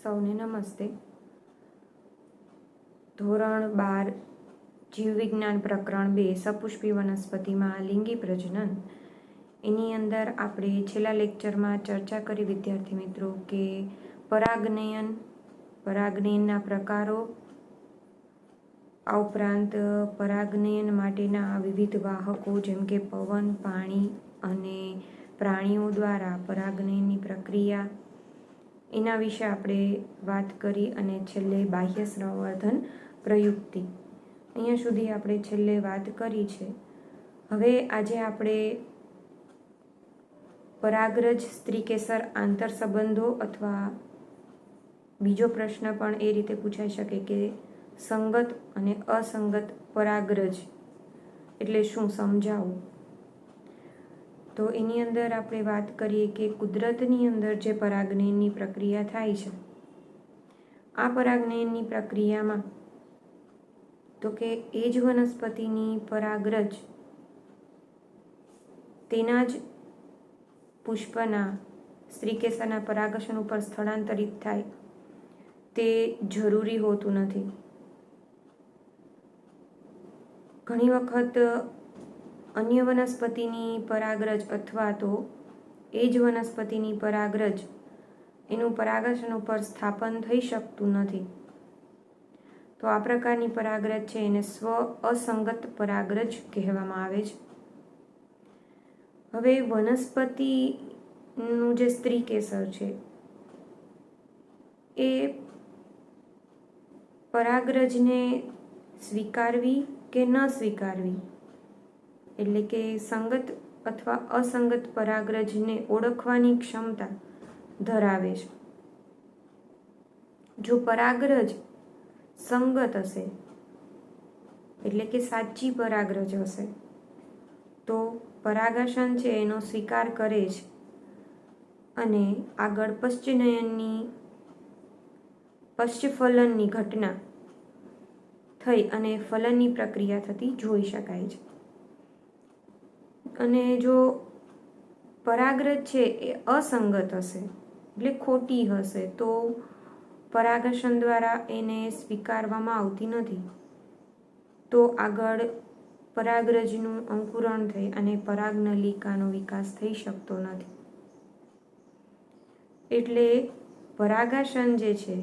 સૌને નમસ્તે. ધોરણ 12 જીવવિજ્ઞાન પ્રકરણ 2 સપુષ્પી વનસ્પતિમાં લિંગી પ્રજનન, એની અંદર આપણે છેલ્લા લેક્ચરમાં ચર્ચા કરી વિદ્યાર્થી મિત્રો કે પરાગનયનના પ્રકારો, આ ઉપરાંત પરાગનયન માટેના વિવિધ વાહકો જેમ કે પવન, પાણી અને પ્રાણીઓ દ્વારા પરાગનયનની પ્રક્રિયા, એના વિશે આપણે વાત કરી અને છેલ્લે બાહ્ય સંવર્ધન પ્રયુક્તિ, અહીંયા સુધી આપણે છેલ્લે વાત કરી છે. હવે આજે આપણે પરાગરજ સ્ત્રીકેસર આંતર સંબંધો અથવા બીજો પ્રશ્ન પણ એ રીતે પૂછાઈ શકે કે સંગત અને અસંગત પરાગરજ એટલે શું, સમજાવું. તો એની અંદર આપણે વાત કરીએ કે કુદરતની અંદર જે પરાગનયનની પ્રક્રિયા થાય છે, આ પરાગનયનની પ્રક્રિયામાં તો કે એ જ વનસ્પતિની પરાગરજ તેના જ પુષ્પના સ્ત્રીકેસરના પરાગશન ઉપર સ્થળાંતરિત થાય તે જરૂરી હોતું નથી. ઘણી વખત અન્ય વનસ્પતિની પરાગરજ અથવા તો એ જ વનસ્પતિની પરાગરજ એનું પરાગશન ઉપર સ્થાપન થઈ શકતું નથી. તો આ પ્રકારની પરાગરજ છે એને સ્વ અસંગત પરાગરજ કહેવામાં આવે છે. હવે વનસ્પતિનું જે સ્ત્રીકેસર છે એ પરાગરજને સ્વીકારવી કે ન સ્વીકારવી, એટલે કે સંગત અથવા અસંગત પરાગરજને ઓળખવાની ક્ષમતા ધરાવે છે. જો પરાગરજ સંગત હશે એટલે કે સાચી પરાગરજ હશે તો પરાગાશન છે એનો સ્વીકાર કરે છે અને આગળ પશ્ચફલનની ઘટના થઈ અને ફલનની પ્રક્રિયા થતી જોઈ શકાય છે. અને જો પરાગરજ છે એ અસંગત હશે એટલે ખોટી હશે તો પરાગાશન દ્વારા એને સ્વીકારવામાં આવતી નથી, તો આગળ પરાગરજનું અંકુરણ થઈ અને પરાગનલિકાનો વિકાસ થઈ શકતો નથી. એટલે પરાગાશન જે છે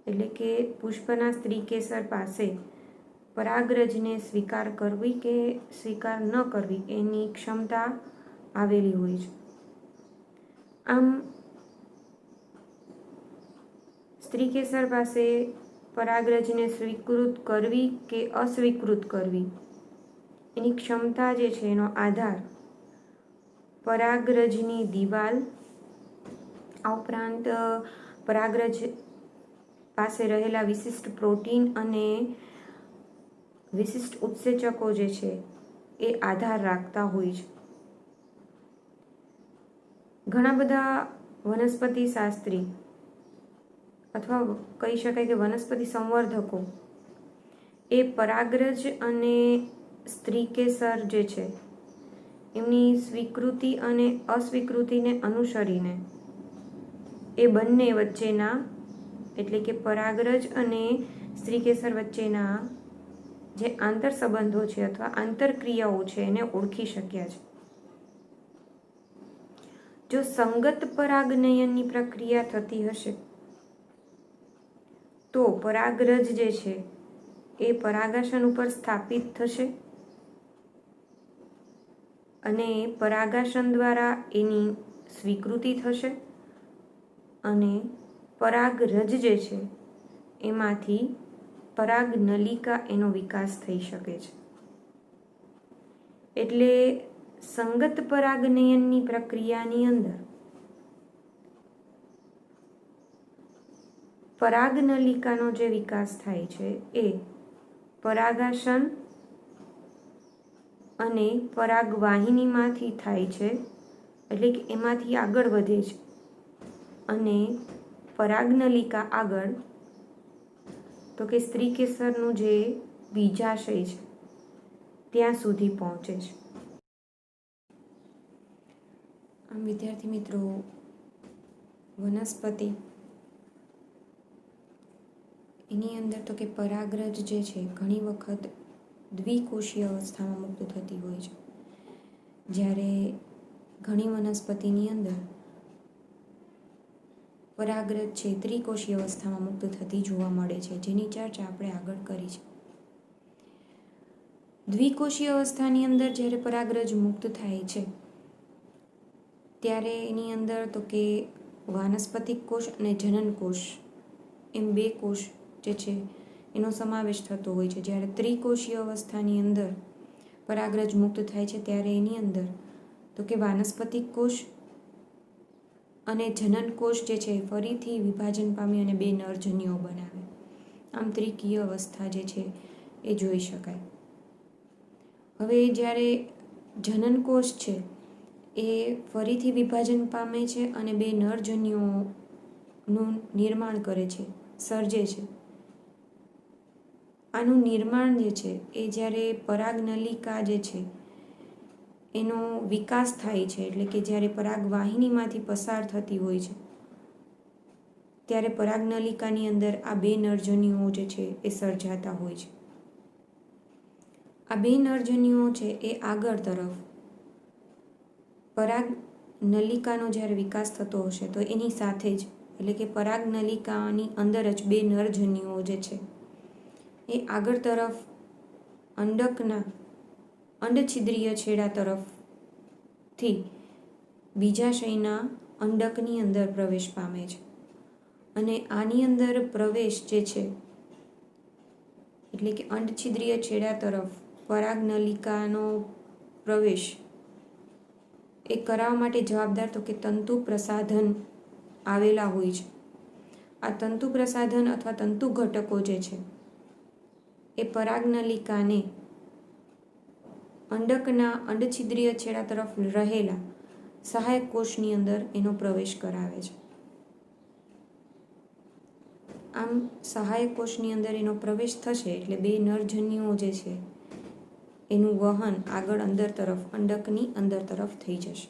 એટલે કે પુષ્પના સ્ત્રીકેસર પાસે પરાગરજને સ્વીકાર કરવી કે સ્વીકાર ન કરવી એની ક્ષમતા આવેલી હોય છે. આમ સ્ત્રીકેસર પાસે પરાગરજને સ્વીકૃત કરવી કે અસ્વીકૃત કરવી એની ક્ષમતા જે છે એનો આધાર પરાગરજની દિવાલ, આ ઉપરાંત પરાગરજ પાસે રહેલા વિશિષ્ટ પ્રોટીન અને વિશિષ્ટ ઉત્સેચકો જે છે એ આધાર રાખતા હોય છે. ઘણા બધા વનસ્પતિ શાસ્ત્રી અથવા કહી શકાય કે વનસ્પતિ સંવર્ધકો એ પરાગરજ અને સ્ત્રીકેસર જે છે એમની સ્વીકૃતિ અને અસ્વીકૃતિને અનુસરીને એ બંને વચ્ચેના એટલે કે પરાગરજ અને સ્ત્રીકેસર વચ્ચેના જે આંતર સંબંધો છે અથવા આંતરક્રિયાઓ છે એને ઓળખી શક્યા છે. જો સંગત પરાગનયનની પ્રક્રિયા થતી હશે તો પરાગરજ જે છે એ પરાગાશન ઉપર સ્થાપિત થશે અને પરાગાશન દ્વારા એની સ્વીકૃતિ થશે અને પરાગરજ જે છે એમાંથી પરાગનલિકા એનો વિકાસ થઈ શકે છે. એટલે સંગત પરાગનયનની પ્રક્રિયાની અંદર પરાગનલિકાનો જે વિકાસ થાય છે એ પરાગાશન અને પરાગવાહિનીમાંથી થાય છે, એટલે કે એમાંથી આગળ વધે છે અને પરાગનલિકા આગળ તો કે સ્ત્રીકેસરનું જે બીજાશય છે ત્યાં સુધી પહોંચે છે. આમ વિદ્યાર્થી મિત્રો, વનસ્પતિ એની અંદર તો કે પરાગરજ જે છે ઘણી વખત દ્વિકોષીય અવસ્થામાં મુક્ત થતી હોય છે, જ્યારે ઘણી વનસ્પતિની અંદર પરાગરજ છે ત્રિકોષીય અવસ્થામાં મુક્ત થતી જોવા મળે છે, જેની ચર્ચા આપણે આગળ કરી છે. દ્વિકોષીય અવસ્થાની અંદર જ્યારે પરાગરજ મુક્ત થાય છે ત્યારે એની અંદર તો કે વાનસ્પતિક કોષ અને જનન કોષ એમ બે કોષ જે છે એનો સમાવેશ થતો હોય છે. જ્યારે ત્રિકોષીય અવસ્થાની અંદર પરાગરજ મુક્ત થાય છે ત્યારે એની અંદર તો કે વાનસ્પતિક કોષ અને જનન કોષ જે છે ફરીથી વિભાજન પામી અને બે નરજન્યુઓ બનાવે. આમ ત્રિકીય અવસ્થા જે છે એ જોઈ શકાય. હવે જ્યારે જનન કોષ છે એ ફરીથી વિભાજન પામે છે અને બે નરજન્યુઓનું નિર્માણ કરે છે, સર્જે છે. આનું નિર્માણ જે છે એ જ્યારે પરાગનલિકા જે છે એનો વિકાસ થાય છે, એટલે કે જ્યારે પરાગવાહિનીમાંથી પસાર થતી હોય છે ત્યારે પરાગનલિકાની અંદર આ બે નરજન્યુઓ જે છે એ સર્જાતા હોય છે. આ બે નરજન્યુઓ છે એ આગળ તરફ પરાગનલિકાનો જ્યારે વિકાસ થતો હશે તો એની સાથે જ, એટલે કે પરાગનલિકાની અંદર જ બે નરજન્યુઓ જે છે એ આગળ તરફ અંડકના અંડછિદ્રીય છેડા તરફથી બીજાશયના અંડકની અંદર પ્રવેશ પામે છે. અને આની અંદર પ્રવેશ જે છે એટલે કે અંડછિદ્રીય છેડા તરફ પરાગનલિકાનો પ્રવેશ એ કરાવવા માટે જવાબદાર તો કે તંતુ પ્રસાધન આવેલા હોય છે. આ તંતુ પ્રસાધન અથવા તંતુ ઘટકો જે છે એ પરાગનલિકાને અંડકના અંડછિદ્રીય છેડા તરફ રહેલા સહાયક કોષની અંદર એનો પ્રવેશ કરાવે છે. આમ સહાયક કોષની અંદર એનો પ્રવેશ થશે એટલે બે નરજન્યુઓ જે છે એનું વહન આગળ અંદર તરફ અંડકની અંદર તરફ થઈ જશે.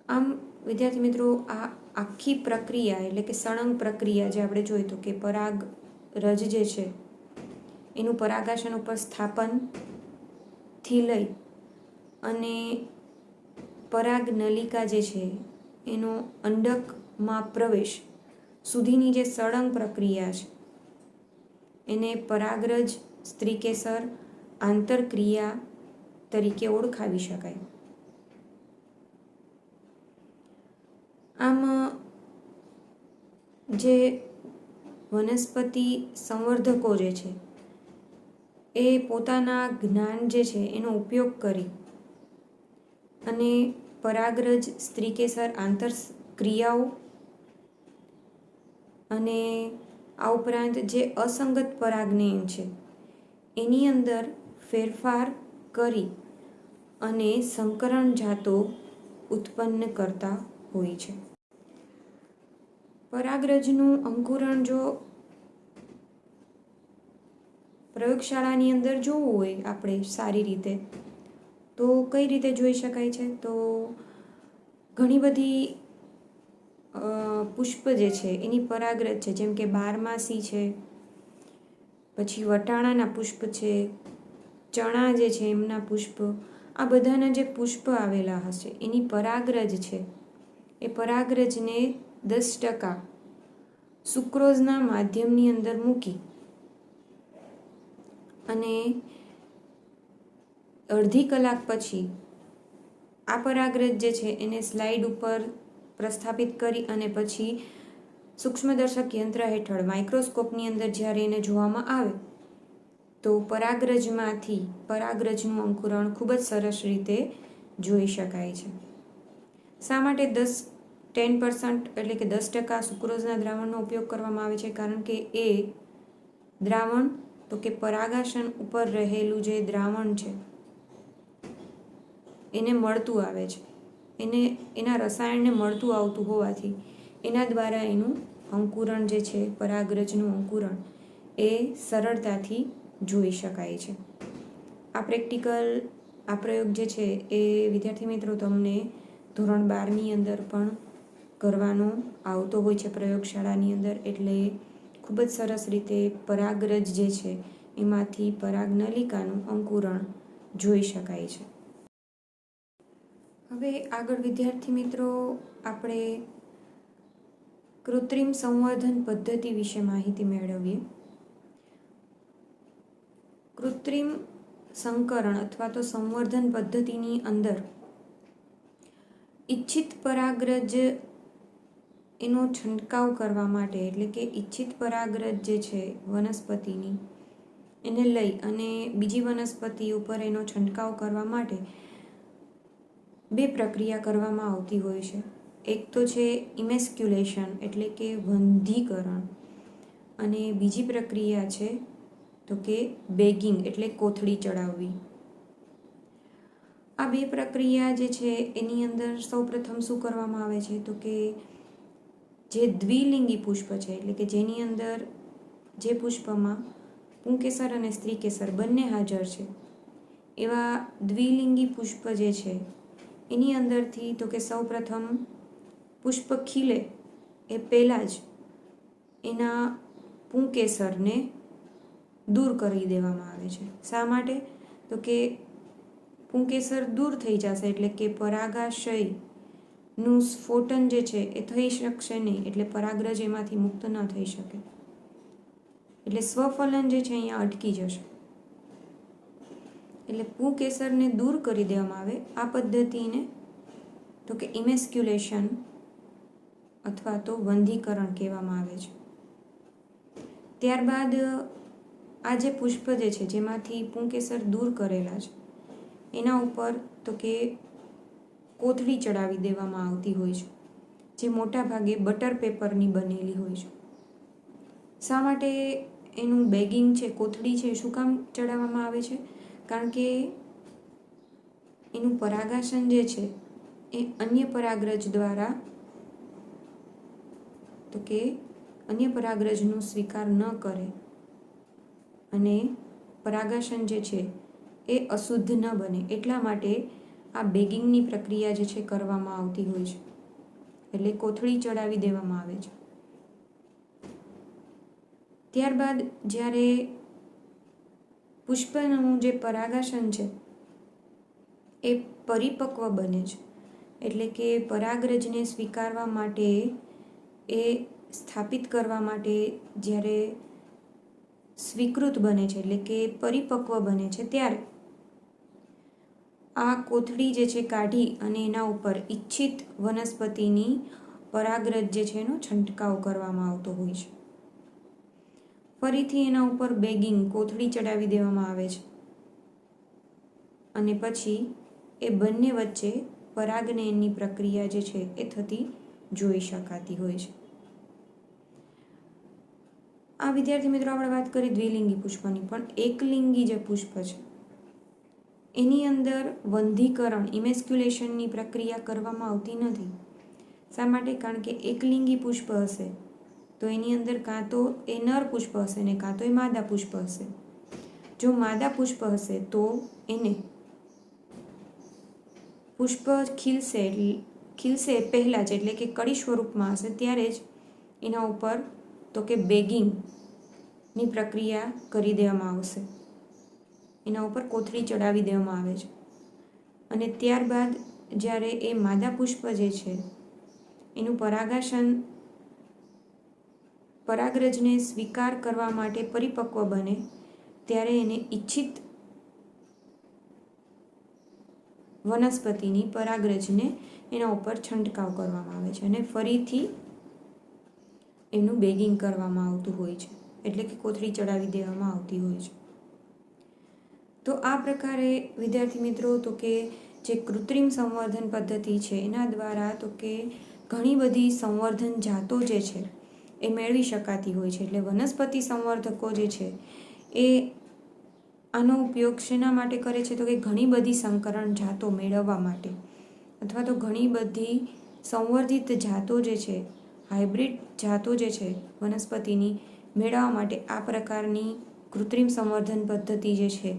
આમ વિદ્યાર્થી મિત્રો, આ આખી પ્રક્રિયા એટલે કે સળંગ પ્રક્રિયા જે આપણે જોઈ તો કે પરાગ રજ જે છે એનું પરાગાશન ઉપર સ્થાપનથી લઈ અને પરાગનલિકા જે છે એનો અંડકમાં પ્રવેશ સુધીની જે સળંગ પ્રક્રિયા છે એને પરાગરજ સ્ત્રીકેસર આંતરક્રિયા તરીકે ઓળખાવી શકાય. આમ જે વનસ્પતિ સંવર્ધકો જે છે એ પોતાના જ્ઞાન જે છે એનો ઉપયોગ કરી અને પરાગરજ સ્ત્રીકેસર આંતરક્રિયાઓ અને આ ઉપરાંત જે અસંગત પરાગનયન છે એની અંદર ફેરફાર કરી અને સંકરણ જાતો ઉત્પન્ન કરતા હોય છે. પરાગરજનું અંકુરણ જો પ્રયોગશાળાની અંદર જોવું હોય આપણે સારી રીતે તો કઈ રીતે જોઈ શકાય છે? તો ઘણી બધી પુષ્પ જે છે એની પરાગરજ છે, જેમ કે બારમાસી છે, પછી વટાણાના પુષ્પ છે, ચણા જે છે એમના પુષ્પ, આ બધાના જે પુષ્પ આવેલા હશે એની પરાગરજ છે એ પરાગરજને 10% સુક્રોઝના માધ્યમની અંદર મૂકી અને અડધી કલાક પછી આ પરાગરજ જે છે એને સ્લાઇડ ઉપર પ્રસ્થાપિત કરી અને પછી સૂક્ષ્મદર્શક યંત્ર હેઠળ માઇક્રોસ્કોપની અંદર જ્યારે એને જોવામાં આવે તો પરાગરજમાંથી પરાગરજનું અંકુરણ ખૂબ જ સરસ રીતે જોઈ શકાય છે. શા માટે 10% એટલે કે 10% સુક્રોઝના દ્રાવણનો ઉપયોગ કરવામાં આવે છે? કારણ કે એ દ્રાવણ તો કે પરાગાશન ઉપર રહેલું જે દ્રાવણ છે એને મળતું આવે છે, એના રસાયણને મળતું આવતું હોવાથી એના દ્વારા એનું અંકુરણ જે છે પરાગરજનું અંકુરણ એ સરળતાથી જોઈ શકાય છે. આ પ્રયોગ જે છે એ વિદ્યાર્થી મિત્રો તમને ધોરણ 12ની અંદર પણ કરવાનો આવતો હોય છે પ્રયોગશાળાની અંદર. એટલે ખૂબ જ સરસ રીતે પરાગરજ જે છે એમાંથી પરાગનલિકાનું અંકુરણ જોઈ શકાય છે. હવે આગળ વિદ્યાર્થી મિત્રો આપણે કૃત્રિમ સંવર્ધન પદ્ધતિ વિશે માહિતી મેળવીએ. કૃત્રિમ સંકરણ અથવા તો સંવર્ધન પદ્ધતિની અંદર ઈચ્છિત પરાગરજ એનો છંટકાવ કરવા માટે, એટલે કે ઈચ્છિત પરાગરજ જે છે વનસ્પતિની એને લઈ અને બીજી વનસ્પતિ ઉપર એનો છંટકાવ કરવા માટે બે પ્રક્રિયા કરવામાં આવતી હોય છે. એક તો છે ઇમેસ્ક્યુલેશન એટલે કે વંધીકરણ, અને બીજી પ્રક્રિયા છે તો કે બેગિંગ એટલે કોથળી ચડાવવી. આ બે પ્રક્રિયા જે છે એની અંદર સૌપ્રથમ શું કરવામાં આવે છે તો કે જે દ્વિલિંગી પુષ્પ છે, એટલે કે જેની અંદર જે પુષ્પમાં પુંકેસર અને સ્ત્રીકેસર બંને હાજર છે, એવા દ્વિલિંગી પુષ્પ જે છે એની અંદરથી તો કે સૌપ્રથમ પુષ્પ ખીલે એ પહેલાં જ એના પુંકેસરને દૂર કરી દેવામાં આવે છે. શા માટે? તો કે પુંકેસર દૂર થઈ જશે એટલે કે પરાગાશયનું સ્ફોટન જે છે એ થઈ શકશે નહીં, એટલે પરાગરજ એમાંથી મુક્ત ન થઈ શકે, એટલે સ્વફલન જે છે અહીંયા અટકી જશે. એટલે પુંકેસરને દૂર કરી દેવામાં આવે. આ પદ્ધતિને તો કે ઇમેસ્ક્યુલેશન અથવા તો વંધીકરણ કહેવામાં આવે છે. ત્યારબાદ આ જે પુષ્પ જે છે જેમાંથી પુંકેસર દૂર કરેલા છે એના ઉપર તો કે કોથળી ચડાવી દેવામાં આવતી હોય છે, જે મોટા ભાગે બટર પેપરની બનેલી હોય છે. શા માટે એનું બેગિંગ છે, કોથળી છે, શું કામ ચડાવવામાં આવે છે? કારણ કે એનું પરાગાશન જે છે એ અન્ય પરાગરજ દ્વારા તો કે અન્ય પરાગરજનો સ્વીકાર ન કરે અને પરાગાશન જે છે એ અશુદ્ધ ન બને, એટલા માટે આ બેગિંગની પ્રક્રિયા જે છે કરવામાં આવતી હોય છે. એટલે કોથળી ચડાવી દેવામાં આવે છે. ત્યારબાદ જ્યારે પુષ્પનું જે પરાગાશન છે એ પરિપક્વ બને છે, એટલે કે પરાગરજને સ્વીકારવા માટે એ સ્થાપિત કરવા માટે જ્યારે સ્વીકૃત બને છે એટલે કે પરિપક્વ બને છે, ત્યારે આ કોથળી જે છે કાઢી અને એના ઉપર ઈચ્છિત વનસ્પતિની પરાગરજ જે છે એનો છંટકાવ કરવામાં આવતો હોય છે. ફરીથી એના ઉપર બેગિંગ કોથળી ચડાવી દેવામાં આવે છે અને પછી એ બંને વચ્ચે પરાગનયનની પ્રક્રિયા જે છે એ થતી જોઈ શકાતી હોય છે. આ વિદ્યાર્થી મિત્રો આપણે વાત કરી દ્વિલિંગી પુષ્પની, પણ એકલિંગી જે પુષ્પ છે એની અંદર વંધીકરણ ઇમેસ્ક્યુલેશનની પ્રક્રિયા કરવામાં આવતી નથી. શા માટે? કારણ કે એકલિંગી પુષ્પ હશે તો એની અંદર કાં તો એ નર પુષ્પ હશે ને કાં તો એ માદા પુષ્પ હશે. જો માદા પુષ્પ હશે તો એને પુષ્પ ખીલશે પહેલાં જ, એટલે કે કળી સ્વરૂપમાં હશે ત્યારે જ એના ઉપર તો કે બેગિંગની પ્રક્રિયા કરી દેવામાં આવશે, એના ઉપર કોથળી ચડાવી દેવામાં આવે છે. અને ત્યારબાદ જ્યારે એ માદા પુષ્પ જે છે એનું પરાગરજને સ્વીકાર કરવા માટે પરિપક્વ બને ત્યારે એને ઈચ્છિત વનસ્પતિની પરાગરજને એના ઉપર છંટકાવ કરવામાં આવે છે અને ફરીથી એનું બેગિંગ કરવામાં આવતું હોય છે, એટલે કે કોથળી ચડાવી દેવામાં આવતી હોય છે. તો આ પ્રકારે વિદ્યાર્થી મિત્રો તો કે જે કૃત્રિમ સંવર્ધન પદ્ધતિ છે એના દ્વારા તો કે ઘણી બધી સંવર્ધન જાતો જે છે એ મેળવી શકાતી હોય છે. એટલે વનસ્પતિ સંવર્ધકો જે છે એ આનો ઉપયોગ શેના માટે કરે છે? તો કે ઘણી બધી સંકરણ જાતો મેળવવા માટે, અથવા તો ઘણી બધી સંવર્ધિત જાતો જે છે, હાઇબ્રિડ જાતો જે છે વનસ્પતિની મેળવવા માટે આ પ્રકારની કૃત્રિમ સંવર્ધન પદ્ધતિ જે છે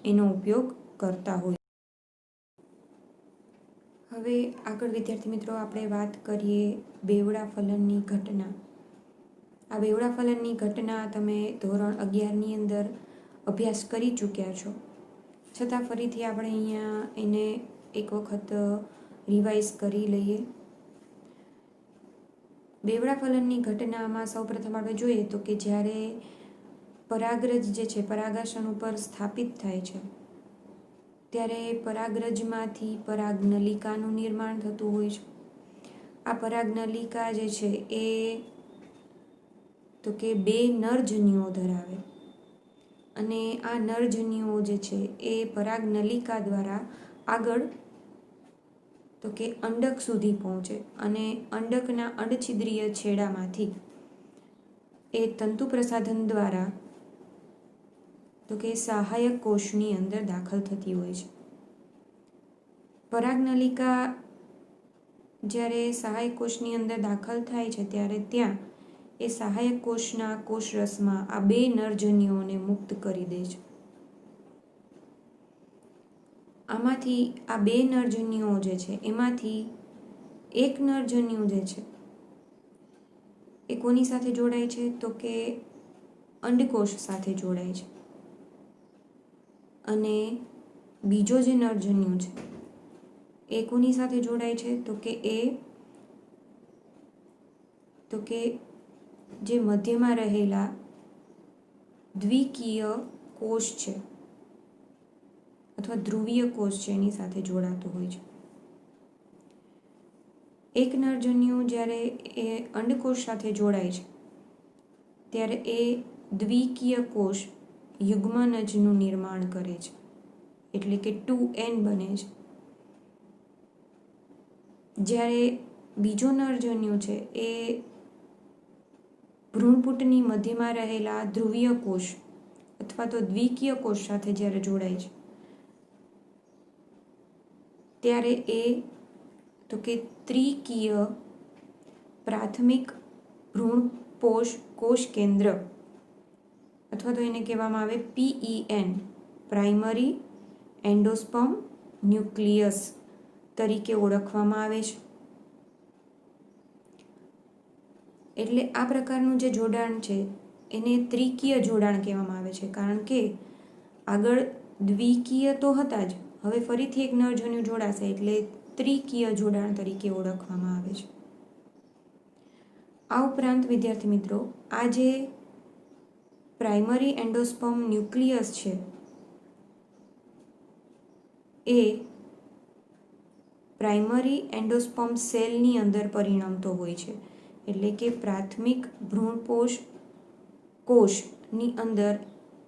એનો ઉપયોગ કરતા હોય. હવે આગળ વિદ્યાર્થી મિત્રો આપણે વાત કરીએ બેવડા ફલનની ઘટના. આ બેવડા ફલનની ઘટના તમે ધોરણ 11ની અંદર અભ્યાસ કરી ચૂક્યા છો, છતાં ફરીથી આપણે અહીંયા એને એક વખત રિવાઇઝ કરી લઈએ. બેવડા ફલનની ઘટનામાં સૌપ્રથમ આપણે જોઈએ તો કે જ્યારે પરાગરજ જે છે પરાગાસન ઉપર સ્થાપિત થાય છે ત્યારે પરાગરજમાંથી પરાગનલિકાનું નિર્માણ થતું હોય છે. આ પરાગનલિકા જે છે એ તો કે 2 નરજન્યુઓ ધરાવે અને આ નરજન્યુઓ જે છે એ પરાગનલિકા દ્વારા આગળ તો કે અંડક સુધી પહોંચે અને અંડકના અંડછિદ્રીય છેડામાંથી એ તંતુ પ્રસાધન દ્વારા તો કે સહાયક કોષની અંદર દાખલ થતી હોય છે. પરાગનલિકા જ્યારે સહાયક કોષની અંદર દાખલ થાય છે ત્યારે ત્યાં એ સહાયક કોષના કોષરસમાં આ 2 નરજન્યુઓને મુક્ત કરી દે છે. આમાંથી આ 2 નરજન્યુઓ જે છે એમાંથી એક નરજન્યુ જે છે એ કોની સાથે જોડાય છે તો કે અંડકોષ સાથે જોડાય છે અને બીજો જે નરજન્યુ છે એ કોની સાથે જોડાય છે તો કે જે મધ્યમાં રહેલા દ્વિકીય કોષ છે અથવા ધ્રુવીય કોષ છે એની સાથે જોડાતું હોય છે. એક નરજન્યુ જ્યારે એ અંડકોષ સાથે જોડાય છે ત્યારે એ દ્વિકીય કોષ યુગ્મનજનું નિર્માણ કરે છે, એટલે કે 2n બને છે. જ્યારે બીજો નરજન્યુ છે એ ભ્રૂણપુટની મધ્યમાં રહેલા ધ્રુવીય કોષ અથવા તો દ્વિકીય કોષ સાથે જ્યારે જોડાય છે ત્યારે એ તો કે ત્રિકીય પ્રાથમિક ભ્રૂણપોષ કોષ કેન્દ્ર અથવા તો એને કહેવામાં આવે PEN પ્રાઇમરી એન્ડોસ્પર્મ ન્યુક્લિયસ તરીકે ઓળખવામાં આવે છે. એટલે આ પ્રકારનું જે જોડાણ છે એને ત્રિકીય જોડાણ કહેવામાં આવે છે, કારણ કે આગળ દ્વિકીય તો હતા જ, હવે ફરીથી એક નરજન્યુ જોડાશે એટલે ત્રિકીય જોડાણ તરીકે ઓળખવામાં આવે છે. આ ઉપરાંત વિદ્યાર્થી મિત્રો આ જે પ્રાઇમરી એન્ડોસ્પર્મ ન્યુક્લિયસ છે એ પ્રાઇમરી એન્ડોસ્પર્મ સેલની અંદર પરિણમતો હોય છે, એટલે કે પ્રાથમિક ભ્રૂણપોષ કોષની અંદર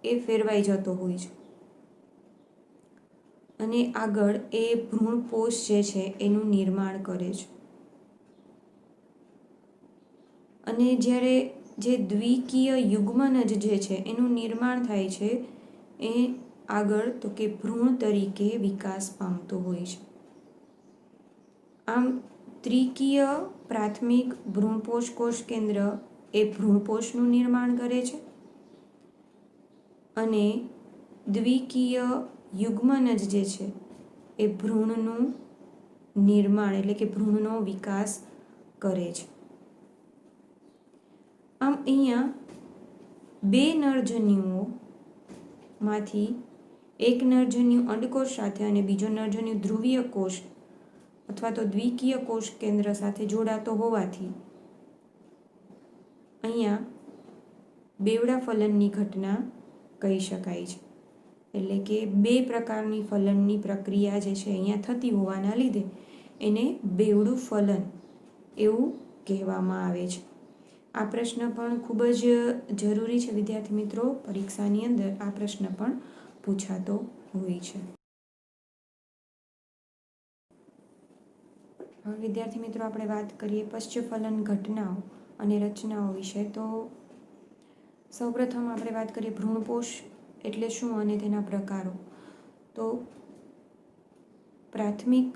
એ ફેરવાઈ જતો હોય છે અને આગળ એ ભ્રૂણપોષ જે છે એનું નિર્માણ કરે છે. અને જ્યારે જે દ્વિકીય યુગ્મનજ જે છે એનું નિર્માણ થાય છે એ આગળ તો કે ભ્રૂણ તરીકે વિકાસ પામતો હોય છે. આમ ત્રિકીય પ્રાથમિક ભ્રૂણપોષ કોષ કેન્દ્ર એ ભ્રૂણપોષનું નિર્માણ કરે છે અને દ્વિકીય યુગ્મનજ જે છે એ ભ્રૂણનું નિર્માણ એટલે કે ભ્રૂણનો વિકાસ કરે છે. આમ અહીંયા 2 નરજન્યુઓમાંથી એક નરજન્યુ અંડકોષ સાથે અને બીજો નરજન્યુ ધ્રુવીય કોષ અથવા તો દ્વિકીય કોષ કેન્દ્ર સાથે જોડાતો હોવાથી અહીંયા બેવડા ફલનની ઘટના કહી શકાય છે. એટલે કે 2 પ્રકારની ફલનની પ્રક્રિયા જે છે અહીંયા થતી હોવાના લીધે એને બેવડું ફલન એવું કહેવામાં આવે છે. આ પ્રશ્ન પણ ખૂબ જ જરૂરી છે વિદ્યાર્થી મિત્રો, પરીક્ષાની અંદર આ પ્રશ્ન પણ પૂછાતો હોય છે. હવે વિદ્યાર્થી મિત્રો આપણે વાત કરીએ પશ્ચફલન ઘટનાઓ અને રચનાઓ વિશે. તો સૌપ્રથમ આપણે વાત કરીએ ભ્રૂણપોષ એટલે શું અને તેના પ્રકારો. તો પ્રાથમિક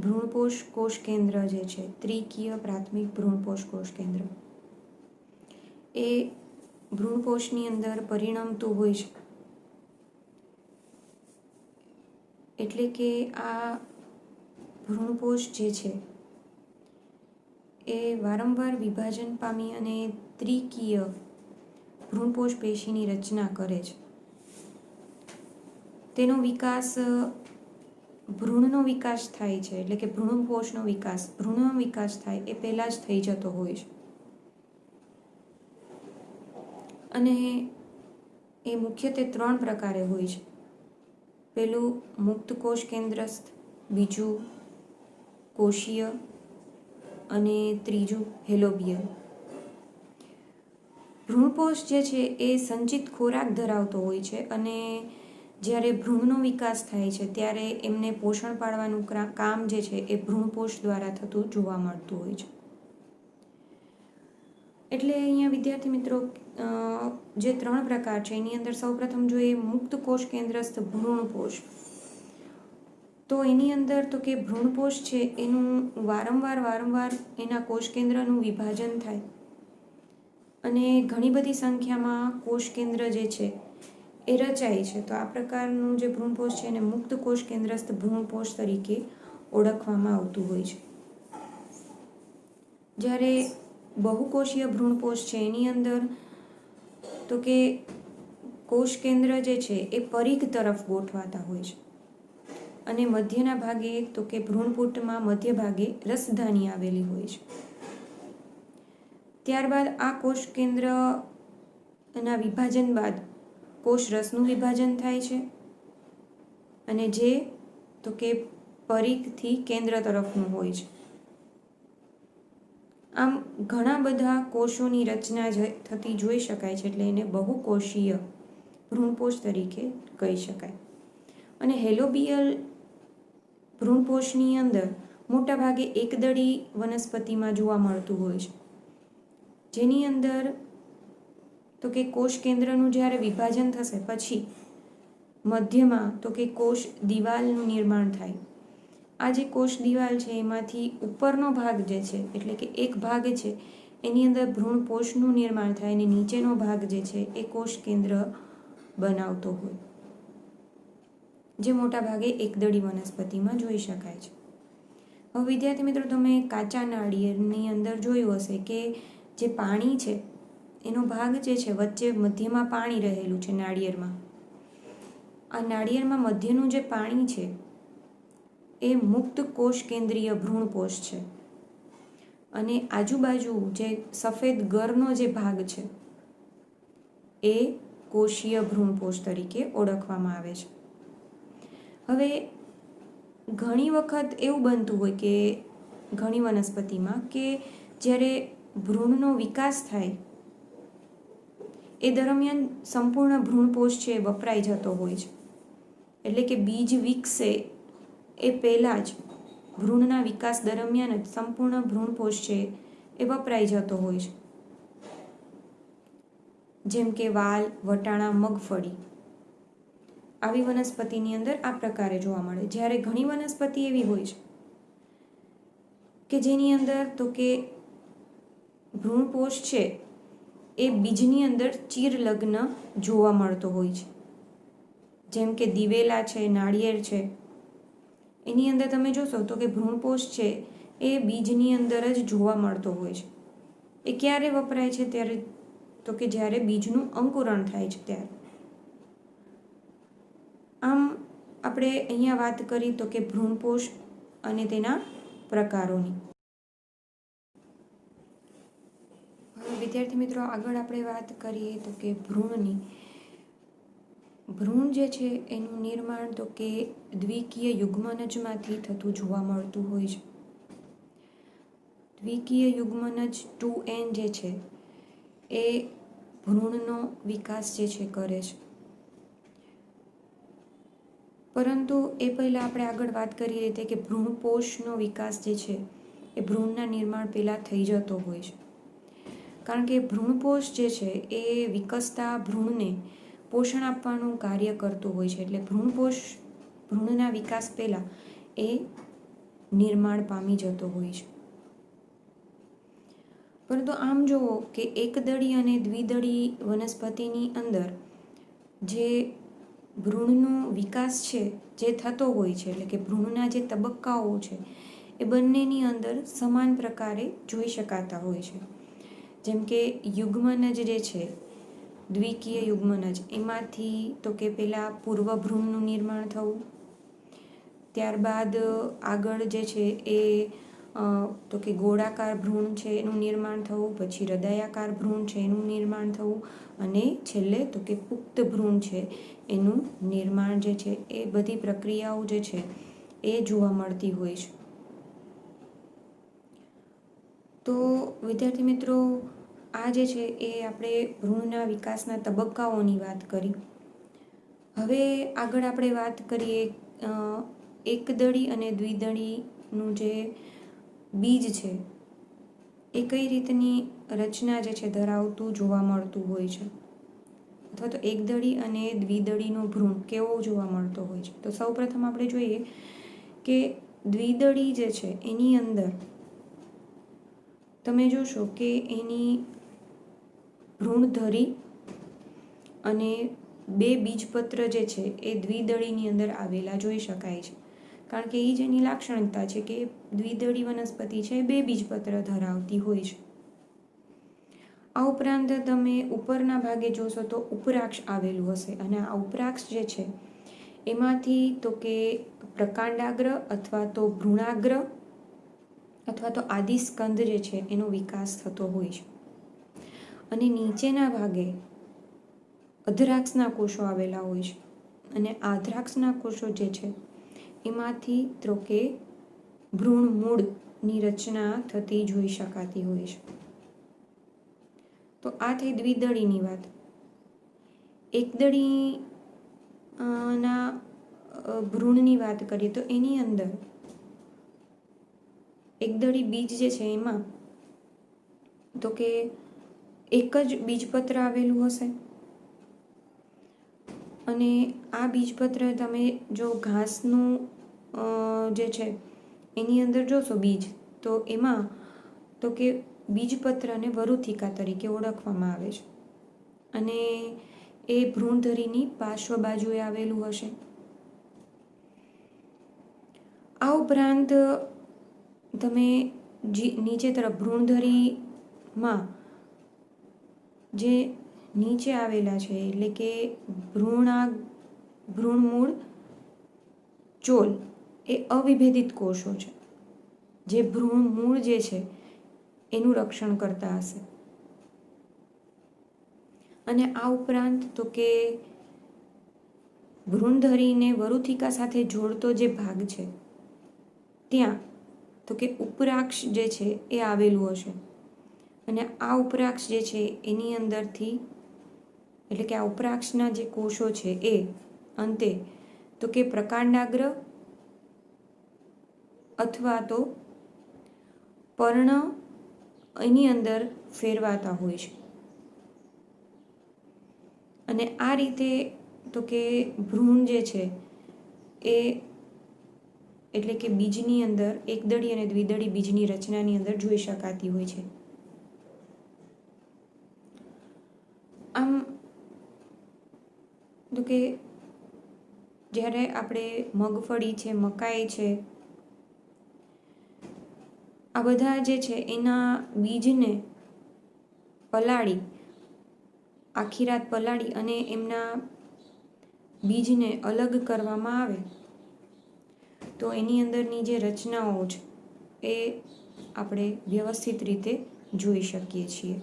ભ્રૂણપોષ કોષ કેન્દ્ર જે છે ત્રિકીય પ્રાથમિક ભ્રૂણપોષ કોષ કેન્દ્ર એ ભ્રૂણપોષની અંદર પરિણમતું હોય છે. એટલે કે આ ભ્રૂણપોષ જે છે એ વારંવાર વિભાજન પામી અને ત્રિકીય ભ્રૂણપોષ પેશીની રચના કરે છે. તેનો વિકાસ ભ્રૂણનો વિકાસ થાય છે, એટલે કે ભ્રૂણપોષનો ભ્રૂણનો વિકાસ થાય એ પહેલાં જ થઈ જતો હોય છે. અને એ મુખ્યત્વે 3 પ્રકારે હોય છે. પહેલું મુક્ત કોષ કેન્દ્રસ્થ, બીજું કોષીય અને ત્રીજું હેલોબિયલ. ભ્રૂણપોષ જે છે એ સંચિત ખોરાક ધરાવતો હોય છે અને જ્યારે ભ્રૂણનો વિકાસ થાય છે ત્યારે એમને પોષણ પાડવાનું કામ જે છે એ ભ્રૂણપોષ દ્વારા થતું જોવા મળતું હોય છે. એટલે અહીંયા વિદ્યાર્થી મિત્રો જે 3 પ્રકાર છે એની અંદર સૌપ્રથમ જોઈએ મુક્ત કોષ કેન્દ્રસ્થ ભ્રૂણપોષ. તો એની અંદર તો કે ભ્રૂણપોષ છે એનું વારંવાર એના કોષ કેન્દ્રનું વિભાજન થાય અને ઘણી બધી સંખ્યામાં કોષ કેન્દ્ર જે છે એ રચાય છે. તો આ પ્રકારનું જે ભ્રૂણપોષ છે એને મુક્ત કોષ કેન્દ્રસ્થ ભ્રૂણપોષ તરીકે ઓળખવામાં આવતું હોય છે. જ્યારે બહુકોષીય ભ્રૂણપોષ છે એની અંદર તો કે કોષ કેન્દ્ર જે છે એ પરિઘ તરફ ગોઠવાતા હોય છે અને મધ્યના ભાગે તો કે ભ્રૂણપૂટમાં મધ્ય ભાગે રસધાની આવેલી હોય છે. ત્યારબાદ આ કોષ કેન્દ્રના વિભાજન બાદ કોષ રસનું વિભાજન થાય છે અને જે તો કે પરિઘથી કેન્દ્ર તરફનું હોય છે. આમ ઘણા બધા કોષોની રચના થતી જોઈ શકાય છે, એટલે એને બહુકોષીય ભ્રૂણપોષ તરીકે કહી શકાય. અને હેલોબિયલ ભ્રૂણપોષની અંદર મોટાભાગે એકદળી વનસ્પતિમાં જોવા મળતું હોય છે, જેની અંદર તો કે કોષ કેન્દ્રનું જ્યારે વિભાજન થશે પછી મધ્યમાં તો કે કોષ દિવાલનું નિર્માણ થાય. આ જે કોષ દિવાલ છે એમાંથી ઉપરનો ભાગ જે છે એટલે કે એક ભાગ છે એની અંદર ભ્રૂણપોષનું નિર્માણ થાય અને નીચેનો ભાગ જે છે એ કોષ કેન્દ્ર બનાવતો હોય, જે મોટા ભાગે એકદળી વનસ્પતિમાં જોઈ શકાય છે. હવે વિદ્યાર્થી મિત્રો તમે કાચા નાળિયેરની અંદર જોયું હશે કે જે પાણી છે એનો ભાગ જે છે વચ્ચે મધ્યમાં પાણી રહેલું છે નાળિયેરમાં. આ નાળિયેરમાં મધ્યનું જે પાણી છે એ મુક્ત કોષ કેન્દ્રીય ભ્રૂણપોષ છે અને આજુબાજુ જે સફેદ ગરનો જે ભાગ છે એ કોષીય ભ્રૂણપોષ તરીકે ઓળખવામાં આવે છે. હવે ઘણી વખત એવું બનતું હોય કે ઘણી વનસ્પતિમાં કે જ્યારે ભ્રૂણનો વિકાસ થાય એ દરમિયાન સંપૂર્ણ ભ્રૂણપોષ છે વપરાઈ જતો હોય છે, એટલે કે બીજ વિકસે એ પહેલાં જ ભ્રૂણના વિકાસ દરમિયાન જ સંપૂર્ણ ભ્રૂણપોષ છે એ વપરાઈ જતો હોય છે. જેમ કે વાલ, વટાણા, મગફળી આવી વનસ્પતિની અંદર આ પ્રકારે જોવા મળે. જ્યારે ઘણી વનસ્પતિ એવી હોય છે કે જેની અંદર તો કે ભ્રૂણપોષ છે એ બીજની અંદર ચીરલગ્ન જોવા મળતો હોય છે. જેમ કે દિવેલા છે, નાળિયેર છે, એની અંદર તમે જોશો તો કે ભ્રૂણપોષ છે એ બીજની અંદર જ જોવા મળતો હોય છે. એ ક્યારે વપરાય છે? ત્યારે તો કે જ્યારે બીજનું અંકુરણ થાય છે ત્યારે. આમ આપણે અહીંયા વાત કરી તો કે ભ્રૂણપોષ અને તેના પ્રકારોની. વિદ્યાર્થી મિત્રો આગળ આપણે વાત કરીએ તો કે ભ્રૂણની. ભ્રૂણ જે છે એનું નિર્માણ તો કે દ્વિકીય યુગ્મનજમાંથી થતું જોવા મળતું હોય છે. દ્વિકીય યુગ્મનજ 2n જે છે એ ભ્રૂણનો વિકાસ જે છે કરે છે. પરંતુ એ પહેલાં આપણે આગળ વાત કરી રીતે કે ભ્રૂણપોષનો વિકાસ જે છે એ ભ્રૂણના નિર્માણ પહેલાં થઈ જતો હોય છે. કારણ કે ભ્રૂણપોષ જે છે એ વિકસતા ભ્રૂણને પોષણ આપવાનું કાર્ય કરતું હોય છે, એટલે ભ્રૂણના વિકાસ પહેલાં એ નિર્માણ પામી જતો હોય છે. પરંતુ આમ જુઓ કે એકદળી અને દ્વિદળી વનસ્પતિની અંદર જે ભ્રૂણનો વિકાસ છે જે થતો હોય છે, એટલે કે ભ્રૂણના જે તબક્કાઓ છે એ બંનેની અંદર સમાન પ્રકારે જોઈ શકાતા હોય છે. જેમ કે યુગ્મનજ જે છે, દ્વિકીય યુગ્મનજ, એમાંથી તો કે પહેલાં પૂર્વ ભ્રૂણનું નિર્માણ થવું, ત્યારબાદ આગળ જે છે એ તો કે ગોળાકાર ભ્રૂણ છે એનું નિર્માણ થવું, પછી હૃદયાકાર ભ્રૂણ છે એનું નિર્માણ થવું, અને છેલ્લે તો કે પુખ્ત ભ્રૂણ છે એનું નિર્માણ જે છે, એ બધી પ્રક્રિયાઓ જે છે એ જોવા મળતી હોય છે. તો વિદ્યાર્થી મિત્રો, આ જે છે એ આપણે ભ્રૂણના વિકાસના તબક્કાઓની વાત કરી. હવે આગળ આપણે વાત કરીએ એકદળી અને દ્વિદળીનું જે બીજ છે એ કઈ રીતની રચના જે છે ધરાવતું જોવા મળતું હોય છે, અથવા તો એકદળી અને દ્વિદળીનો ભ્રૂણ કેવો જોવા મળતો હોય છે. તો સૌપ્રથમ આપણે જોઈએ કે દ્વિદળી જે છે એની અંદર તમે જોશો કે એની ભ્રૂણધરી અને બે બીજપત્ર જે છે એ દ્વિદળીની અંદર આવેલા જોઈ શકાય છે, કારણ કે એ જ એની લાક્ષણિકતા છે કે દ્વિદળી વનસ્પતિ છે બે બીજપત્ર ધરાવતી હોય છે. આ ઉપરાંત તમે ઉપરના ભાગે જોશો તો ઉપરાક્ષ આવેલું હશે, અને આ ઉપરાક્ષ જે છે એમાંથી તો કે પ્રકાંડાગ્ર અથવા તો ભ્રૂણાગ્ર અથવા તો આદિસ્કંદ જે છે એનો વિકાસ થતો હોય છે. અને નીચેના ભાગે અધરાક્ષના કોષો આવેલા હોય છે, અને આધરાક્ષના કોષો જે છે એમાંથી તો કે ભ્રૂણ મૂળની રચના થતી જોઈ શકાતી હોય છે. તો આ થઈ દ્વિદળીની વાત. એકદળી ના ભ્રૂણની વાત કરીએ તો એની અંદર એકદળી બીજ જે છે એમાં તો કે એક જ બીજપત્ર આવેલું હશે, અને આ બીજપત્ર તમે જો ઘાસનું જે છે એની અંદર જોશો બીજ, તો એમાં તો કે બીજપત્રને વરુથિકા તરીકે ઓળખવામાં આવે છે, અને એ ભ્રૂણધરીની પાર્શ્વ બાજુએ આવેલું હશે. આ ઉપરાંત તમે નીચે તરફ ભ્રૂણધરીમાં જે નીચે આવેલા છે, એટલે કે ભ્રૂણમૂળ ચોલ એ અવિભેદિત કોષો છે, જે ભ્રૂણમૂળ જે છે એનું રક્ષણ કરતા હશે. અને આ ઉપરાંત તો કે ભ્રૂણધરીને વરુથિકા સાથે જોડતો જે ભાગ છે ત્યાં તો કે ઉપરાક્ષ જે છે એ આવેલું હશે, અને આ ઉપરાક્ષ જે છે એની અંદરથી એટલે કે આ ઉપરાક્ષના જે કોષો છે એ અંતે તો કે પ્રકાંડાગ્ર અથવા તો પર્ણ એની અંદર ફેરવાતા હોય છે. અને આ રીતે તો કે ભ્રૂણ જે છે એ એટલે કે બીજની અંદર એકદળી અને દ્વિદળી બીજની રચનાની અંદર જોઈ શકાતી હોય છે. આમ તો કે જ્યારે આપણે મગફળી છે, મકાઈ છે, આ બધા જે છે એના બીજને પલાળી આખી રાત પલાળી અને એમના બીજને અલગ કરવામાં આવે તો એની અંદરની જે રચનાઓ છે એ આપણે વ્યવસ્થિત રીતે જોઈ શકીએ છીએ.